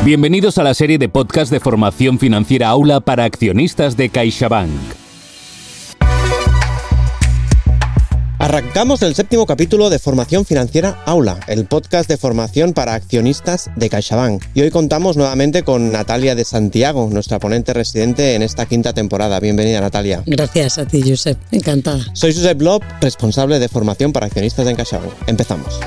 Bienvenidos a la serie de podcast de formación financiera Aula para accionistas de CaixaBank. Arrancamos el 7º capítulo de Formación Financiera Aula, el podcast de formación para accionistas de CaixaBank. Y hoy contamos nuevamente con Natalia de Santiago, nuestra ponente residente en esta 5ª temporada. Bienvenida, Natalia. Gracias a ti, Josep. Encantada. Soy Josep Lob, responsable de formación para accionistas en CaixaBank. Empezamos.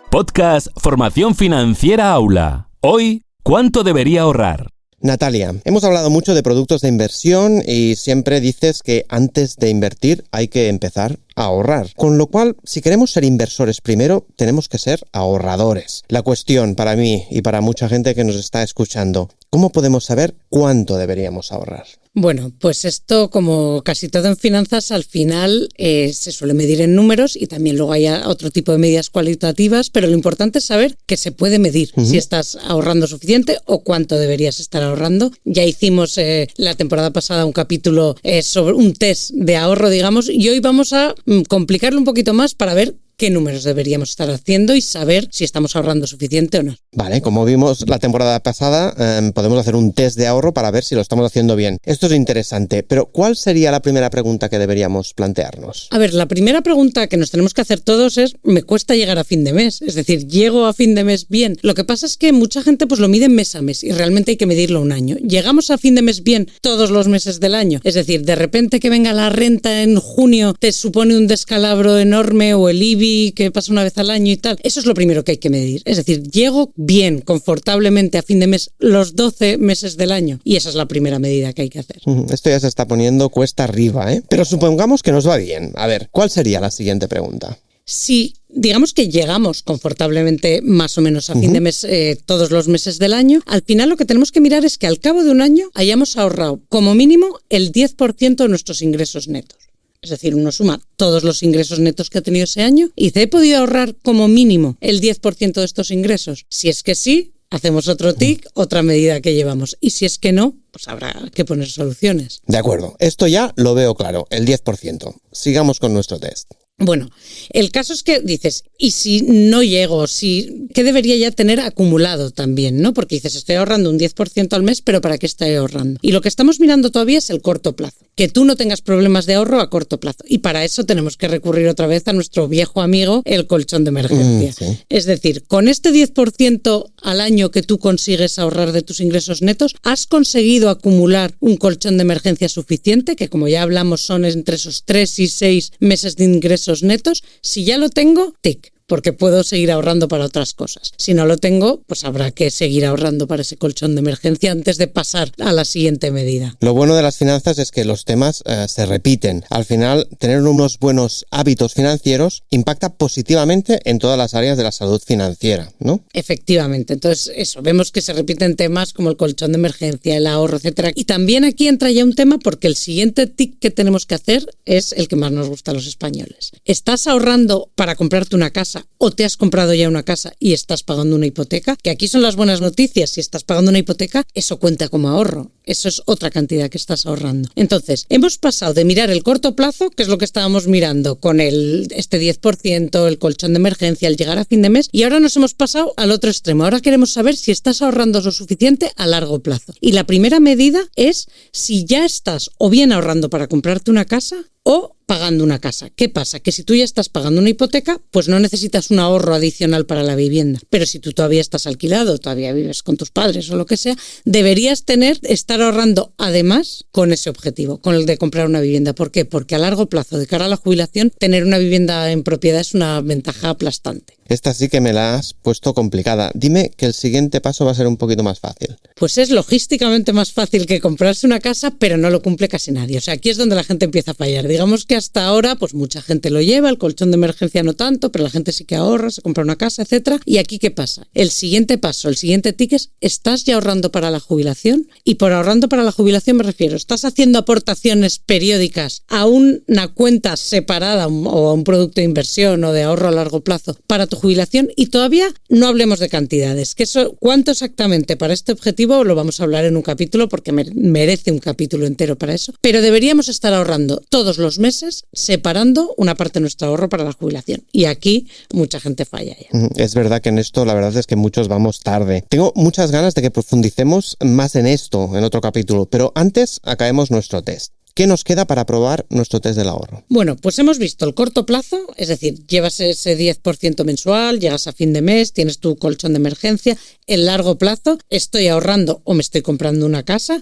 Podcast Formación Financiera Aula. Hoy, ¿cuánto debería ahorrar? Natalia, hemos hablado mucho de productos de inversión y siempre dices que antes de invertir hay que empezar a ahorrar. Con lo cual, si queremos ser inversores primero, tenemos que ser ahorradores. La cuestión para mí y para mucha gente que nos está escuchando, ¿cómo podemos saber cuánto deberíamos ahorrar? Bueno, pues esto, como casi todo en finanzas, al final se suele medir en números y también luego hay otro tipo de medidas cualitativas, pero lo importante es saber que se puede medir si estás ahorrando suficiente o cuánto deberías estar ahorrando. Ya hicimos la temporada pasada un capítulo sobre un test de ahorro, digamos, y hoy vamos a complicarlo un poquito más para ver qué números deberíamos estar haciendo y saber si estamos ahorrando suficiente o no. Vale, como vimos la temporada pasada, podemos hacer un test de ahorro para ver si lo estamos haciendo bien. Esto es interesante, pero ¿cuál sería la primera pregunta que deberíamos plantearnos? A ver, la primera pregunta que nos tenemos que hacer todos es, ¿me cuesta llegar a fin de mes? Es decir, ¿llego a fin de mes bien? Lo que pasa es que mucha gente pues lo mide mes a mes y realmente hay que medirlo un año. ¿Llegamos a fin de mes bien todos los meses del año? Es decir, de repente que venga la renta en junio te supone un descalabro enorme o el IBI que pasa una vez al año y tal. Eso es lo primero que hay que medir. Es decir, llego bien, confortablemente a fin de mes los 12 meses del año. Y esa es la primera medida que hay que hacer. Esto ya se está poniendo cuesta arriba, ¿eh? Pero supongamos que nos va bien. A ver, ¿cuál sería la siguiente pregunta? Si digamos que llegamos confortablemente más o menos a fin de mes todos los meses del año, al final lo que tenemos que mirar es que al cabo de un año hayamos ahorrado como mínimo el 10% de nuestros ingresos netos. Es decir, uno suma todos los ingresos netos que ha tenido ese año y dice, ¿he podido ahorrar como mínimo el 10% de estos ingresos? Si es que sí, hacemos otro tic, otra medida que llevamos. Y si es que no, pues habrá que poner soluciones. De acuerdo, esto ya lo veo claro, el 10%. Sigamos con nuestro test. Bueno, el caso es que dices, ¿y si no llego? ¿Qué debería ya tener acumulado también, no? Porque dices, estoy ahorrando un 10% al mes, pero ¿para qué estoy ahorrando? Y lo que estamos mirando todavía es el corto plazo. Que tú no tengas problemas de ahorro a corto plazo. Y para eso tenemos que recurrir otra vez a nuestro viejo amigo, el colchón de emergencia. Sí. Es decir, con este 10% al año que tú consigues ahorrar de tus ingresos netos, ¿has conseguido acumular un colchón de emergencia suficiente? Que como ya hablamos son entre esos 3 y 6 meses de ingresos netos. Si ya lo tengo, tic, porque puedo seguir ahorrando para otras cosas. Si no lo tengo, pues habrá que seguir ahorrando para ese colchón de emergencia antes de pasar a la siguiente medida. Lo bueno de las finanzas es que los temas se repiten. Al final, tener unos buenos hábitos financieros impacta positivamente en todas las áreas de la salud financiera, ¿no? Efectivamente. Entonces, eso, vemos que se repiten temas como el colchón de emergencia, el ahorro, etcétera. Y también aquí entra ya un tema porque el siguiente tic que tenemos que hacer es el que más nos gusta a los españoles. ¿Estás ahorrando para comprarte una casa? ¿O te has comprado ya una casa y estás pagando una hipoteca? Que aquí son las buenas noticias. Si estás pagando una hipoteca, eso cuenta como ahorro. Eso es otra cantidad que estás ahorrando. Entonces, hemos pasado de mirar el corto plazo, que es lo que estábamos mirando con este 10%, el colchón de emergencia, el llegar a fin de mes, y ahora nos hemos pasado al otro extremo. Ahora queremos saber si estás ahorrando lo suficiente a largo plazo. Y la primera medida es si ya estás o bien ahorrando para comprarte una casa o pagando una casa. ¿Qué pasa? Que si tú ya estás pagando una hipoteca, pues no necesitas un ahorro adicional para la vivienda. Pero si tú todavía estás alquilado, todavía vives con tus padres o lo que sea, deberías estar ahorrando además con ese objetivo, con el de comprar una vivienda. ¿Por qué? Porque a largo plazo, de cara a la jubilación, tener una vivienda en propiedad es una ventaja aplastante. Esta sí que me la has puesto complicada. Dime que el siguiente paso va a ser un poquito más fácil. Pues es logísticamente más fácil que comprarse una casa, pero no lo cumple casi nadie. O sea, aquí es donde la gente empieza a fallar. Digamos que hasta ahora, pues mucha gente lo lleva, el colchón de emergencia no tanto, pero la gente sí que ahorra, se compra una casa, etcétera. ¿Y aquí qué pasa? El siguiente paso, el siguiente tic es, ¿estás ya ahorrando para la jubilación? Y por ahorrando para la jubilación me refiero, ¿estás haciendo aportaciones periódicas a una cuenta separada o a un producto de inversión o de ahorro a largo plazo para tu jubilación y todavía no hablemos de cantidades, que eso, cuánto exactamente para este objetivo lo vamos a hablar en un capítulo porque merece un capítulo entero para eso, pero deberíamos estar ahorrando todos los meses separando una parte de nuestro ahorro para la jubilación y aquí mucha gente falla ya. Es verdad que en esto la verdad es que muchos vamos tarde. Tengo muchas ganas de que profundicemos más en esto en otro capítulo, pero antes acabemos nuestro test. ¿Qué nos queda para probar nuestro test del ahorro? Bueno, pues hemos visto el corto plazo, es decir, llevas ese 10% mensual, llegas a fin de mes, tienes tu colchón de emergencia. El largo plazo, estoy ahorrando o me estoy comprando una casa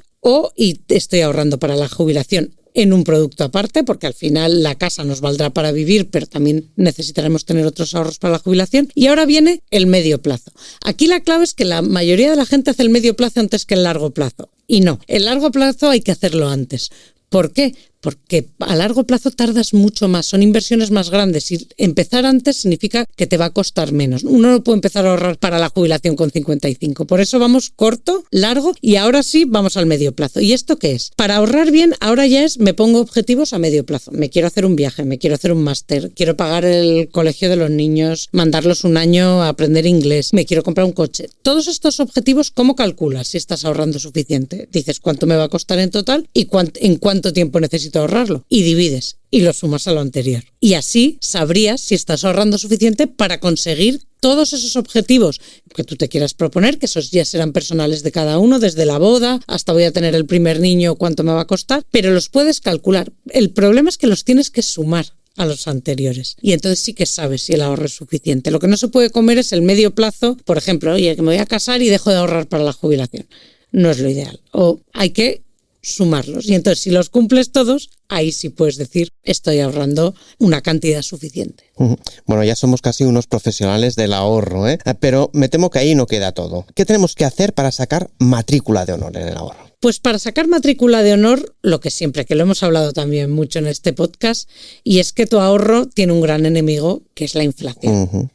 y estoy ahorrando para la jubilación en un producto aparte, porque al final la casa nos valdrá para vivir, pero también necesitaremos tener otros ahorros para la jubilación. Y ahora viene el medio plazo. Aquí la clave es que la mayoría de la gente hace el medio plazo antes que el largo plazo. Y no, el largo plazo hay que hacerlo antes. ¿Por qué? Porque a largo plazo tardas mucho más, son inversiones más grandes y empezar antes significa que te va a costar menos. Uno no puede empezar a ahorrar para la jubilación con 55, por eso vamos corto, largo y ahora sí vamos al medio plazo. ¿Y esto qué es? Para ahorrar bien, ahora ya me pongo objetivos a medio plazo. Me quiero hacer un viaje, me quiero hacer un máster, quiero pagar el colegio de los niños, mandarlos un año a aprender inglés, me quiero comprar un coche. Todos estos objetivos, ¿cómo calculas si estás ahorrando suficiente? Dices cuánto me va a costar en total y en cuánto tiempo necesito ahorrarlo y divides y lo sumas a lo anterior. Y así sabrías si estás ahorrando suficiente para conseguir todos esos objetivos que tú te quieras proponer, que esos ya serán personales de cada uno, desde la boda hasta voy a tener el primer niño, cuánto me va a costar, pero los puedes calcular. El problema es que los tienes que sumar a los anteriores. Y entonces sí que sabes si el ahorro es suficiente. Lo que no se puede comer es el medio plazo, por ejemplo, oye, que me voy a casar y dejo de ahorrar para la jubilación. No es lo ideal. O hay que sumarlos. Y entonces si los cumples todos, ahí sí puedes decir estoy ahorrando una cantidad suficiente. Bueno, ya somos casi unos profesionales del ahorro, ¿eh? Pero me temo que ahí no queda todo. ¿Qué tenemos que hacer para sacar matrícula de honor en el ahorro? Pues para sacar matrícula de honor, lo que siempre, que lo hemos hablado también mucho en este podcast, y es que tu ahorro tiene un gran enemigo, que es la inflación.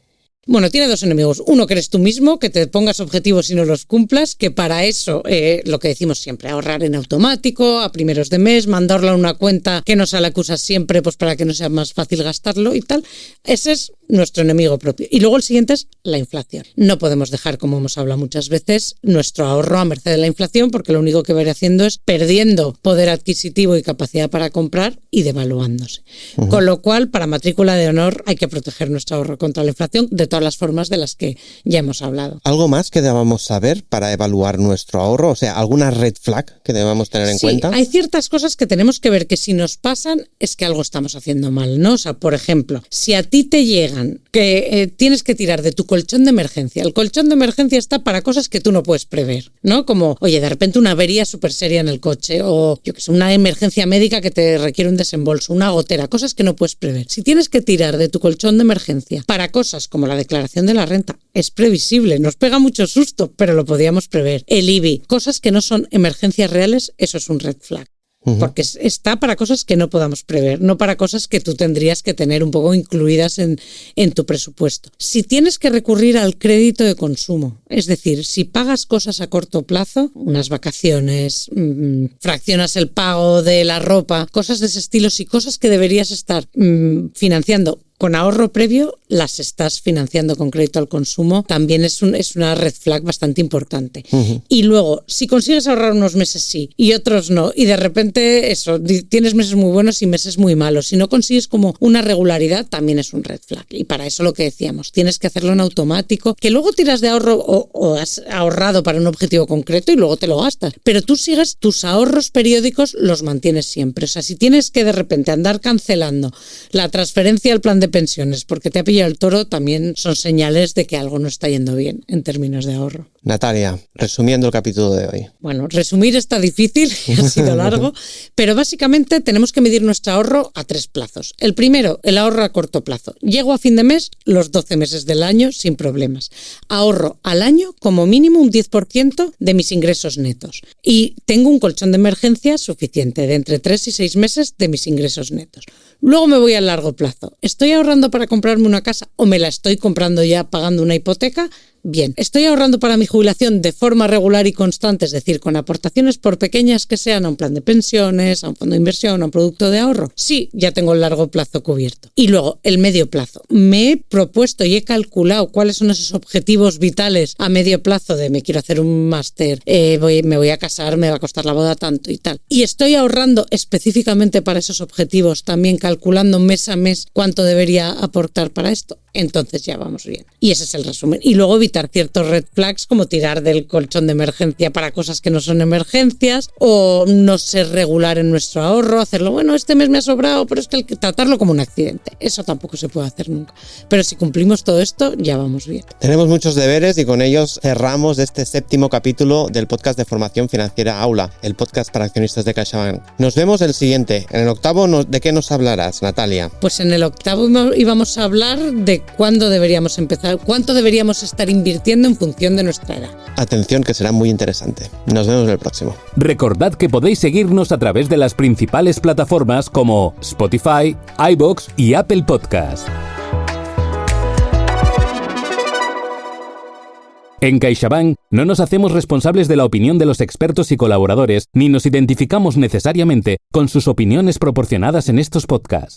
Bueno, tiene dos enemigos. Uno, que eres tú mismo, que te pongas objetivos y no los cumplas, que para eso, lo que decimos siempre, ahorrar en automático, a primeros de mes, mandarlo a una cuenta que no sea la que usas siempre, pues para que no sea más fácil gastarlo y tal. Ese es nuestro enemigo propio. Y luego el siguiente es la inflación. No podemos dejar, como hemos hablado muchas veces, nuestro ahorro a merced de la inflación, porque lo único que va a ir haciendo es perdiendo poder adquisitivo y capacidad para comprar y devaluándose. Con lo cual, para matrícula de honor hay que proteger nuestro ahorro contra la inflación de todas las formas de las que ya hemos hablado. ¿Algo más que debamos saber para evaluar nuestro ahorro? O sea, ¿alguna red flag que debamos tener en cuenta? Hay ciertas cosas que tenemos que ver que si nos pasan es que algo estamos haciendo mal, ¿no? O sea, por ejemplo, si a ti te llegan que tienes que tirar de tu colchón de emergencia. El colchón de emergencia está para cosas que tú no puedes prever, ¿no? Como, oye, de repente una avería súper seria en el coche o, yo qué sé, una emergencia médica que te requiere un desembolso, una gotera, cosas que no puedes prever. Si tienes que tirar de tu colchón de emergencia para cosas como la declaración de la renta, es previsible, nos pega mucho susto, pero lo podíamos prever. El IBI, cosas que no son emergencias reales, eso es un red flag. Porque está para cosas que no podamos prever, no para cosas que tú tendrías que tener un poco incluidas en tu presupuesto. Si tienes que recurrir al crédito de consumo, es decir, si pagas cosas a corto plazo, unas vacaciones, fraccionas el pago de la ropa, cosas de ese estilo, si cosas que deberías estar financiando con ahorro previo, las estás financiando con crédito al consumo, también es una red flag bastante importante. Y luego, si consigues ahorrar unos meses sí y otros no, y de repente eso, tienes meses muy buenos y meses muy malos, si no consigues como una regularidad, también es un red flag. Y para eso lo que decíamos, tienes que hacerlo en automático, que luego tiras de ahorro o has ahorrado para un objetivo concreto y luego te lo gastas. Pero tú sigues tus ahorros periódicos, los mantienes siempre. O sea, si tienes que de repente andar cancelando la transferencia al plan de pensiones porque te ha pillado el toro, también son señales de que algo no está yendo bien en términos de ahorro. Natalia, resumiendo el capítulo de hoy. Bueno, resumir está difícil, ha sido largo, pero básicamente tenemos que medir nuestro ahorro a 3 plazos. El primero, el ahorro a corto plazo. Llego a fin de mes, los 12 meses del año sin problemas. Ahorro al año como mínimo un 10% de mis ingresos netos. Y tengo un colchón de emergencia suficiente de entre 3 y 6 meses de mis ingresos netos. Luego me voy al largo plazo. ¿Estoy ahorrando para comprarme una casa o me la estoy comprando ya pagando una hipoteca? bien. Estoy ahorrando para mi jubilación de forma regular y constante, es decir, con aportaciones por pequeñas que sean a un plan de pensiones, a un fondo de inversión, a un producto de ahorro. Sí, ya tengo el largo plazo cubierto. Y luego, el medio plazo. Me he propuesto y he calculado cuáles son esos objetivos vitales a medio plazo de me quiero hacer un máster, me voy a casar, me va a costar la boda tanto y tal. Y estoy ahorrando específicamente para esos objetivos, también calculando mes a mes cuánto debería aportar para esto. Entonces ya vamos bien. Y ese es el resumen. Y luego evitar ciertos red flags como tirar del colchón de emergencia para cosas que no son emergencias o no ser regular en nuestro ahorro, hacerlo, bueno, este mes me ha sobrado, pero es que tratarlo como un accidente. Eso tampoco se puede hacer nunca. Pero si cumplimos todo esto, ya vamos bien. Tenemos muchos deberes y con ellos cerramos este 7º capítulo del podcast de formación financiera Aula, el podcast para accionistas de CaixaBank. Nos vemos el siguiente. En el 8º, ¿de qué nos hablarás, Natalia? Pues en el 8º íbamos a hablar de cuándo deberíamos empezar, cuánto deberíamos estar invirtiendo en función de nuestra edad. Atención, que será muy interesante. Nos vemos en el próximo. Recordad que podéis seguirnos a través de las principales plataformas como Spotify, iVoox y Apple Podcast. En CaixaBank no nos hacemos responsables de la opinión de los expertos y colaboradores, ni nos identificamos necesariamente con sus opiniones proporcionadas en estos podcasts.